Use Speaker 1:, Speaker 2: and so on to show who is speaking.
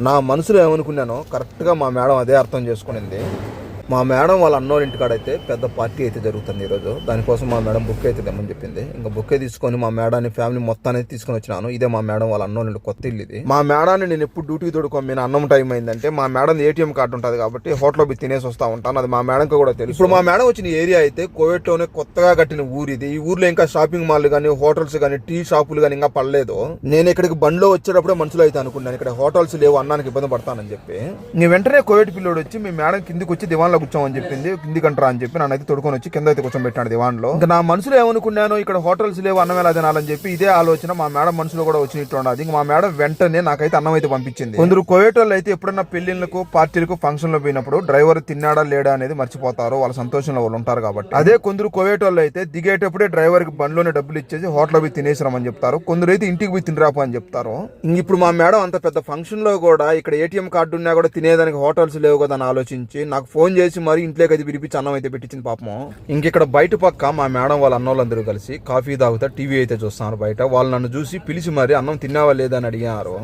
Speaker 1: నా మనసులో ఏమనుకున్నానో కరెక్ట్గా మా మేడం అదే అర్థం చేసుకునింది. మా మేడం వాళ్ళ అన్నోళ్ళ ఇంటికాడైతే పెద్ద పార్టీ అయితే జరుగుతుంది ఈరోజు. దానికోసం మా మేడం బుక్ అయితే తెమ్మని చెప్పింది. ఇంకా బుక్ తీసుకొని మా మేడాన్ని ఫ్యామిలీ మొత్తాన్ని తీసుకొని వచ్చినాను. ఇదే మా మేడం వాళ్ళ అన్నోళ్ళ కొత్త ఇల్లు ఇది. మా మేడాన్ని నేను ఎప్పుడు డ్యూటీకి తోడుకోమి అన్నం టైం అయిందంటే మా మేడం ఏటీఎం కార్డు ఉంటుంది కాబట్టి హోటల్లో పోయి తినేసి వస్తా ఉంటాను. అది మా మేడంకి కూడా తెలుసు. ఇప్పుడు మా మేడం వచ్చిన ఏరియా అయితే కోవిడ్లోనే కొత్తగా కట్టిన ఊరు ఇది. ఈ ఊర్లో ఇంకా షాపింగ్ మాల్ కానీ హోటల్స్ కానీ టీ షాపులు కానీ ఇంకా పడలేదు. నేను ఇక్కడికి బండిలో వచ్చేటప్పుడే మనుషులు అయితే అనుకున్నాను ఇక్కడ హోటల్స్ లేవు, అన్నానికి ఇబ్బంది పడతానని చెప్పి. నేను వెంటనే కోవిడ్ పిల్లోడు వచ్చి మీ మేడం కిందికి వచ్చి దివాన్లో కూర్చోమని చెప్పింది. కిందికంటారా అని చెప్పి నన్ను అయితే తొడుకొని వచ్చి కింద అయితే కూర్చోబెట్టాడు దివాన్లో. ఇంకా నా మనసులో ఏమనుకున్నాను ఇక్కడ హోటల్స్ లేవు, అన్నం ఎలా తినాలని చెప్పి ఇదే ఆలోచన మా మేడం మనసులో కూడా వచ్చినట్టు ఉండదు. ఇంకా మా మేడం వెంటనే నాకైతే అన్నం అయితే పంపించింది. కొందరు కోవిడ్ వాళ్ళు అయితే ఎప్పుడన్నా పెళ్లిళ్లకు పార్టీలకు ఫంక్షన్ లో పోయినప్పుడు డ్రైవర్ తిన్నాడా లేడా అనేది మర్చిపోతారు, వాళ్ళ సంతోషంలో వాళ్ళు ఉంటారు కాబట్టి. అదే కొందరు కోవిడ్ వాళ్ళు అయితే దిగేటప్పుడే డ్రైవర్ కి బండ్లోనే డబ్బులు ఇచ్చేసి హోటల్ పోయి తినేసిరామని చెప్తారు. కొందరు అయితే ఇంటికి పోయి తినరాపు అని చెప్తారు. ఇప్పుడు మా మేడం అంత పెద్ద ఫంక్షన్ లో కూడా ఇక్కడ ఏటీఎం కార్డు ఉన్నా కూడా తినేదానికి హోటల్స్ లేవు కదా అని ఆలోచించి నాకు ఫోన్ చేసి మరి ఇంట్లోకి అయితే పిలిపించి అన్నం అయితే పెట్టించింది పాపం. ఇంకిక్కడ బయట పక్క మా మేడం వాళ్ళ అన్నోళ్ళందరూ కలిసి కాఫీ తాగుతా టీవీ అయితే చూస్తున్నారు బయట. వాళ్ళు నన్ను చూసి పిలిచి మరి అన్నం తిన్నావా లేదా అని అడిగారు.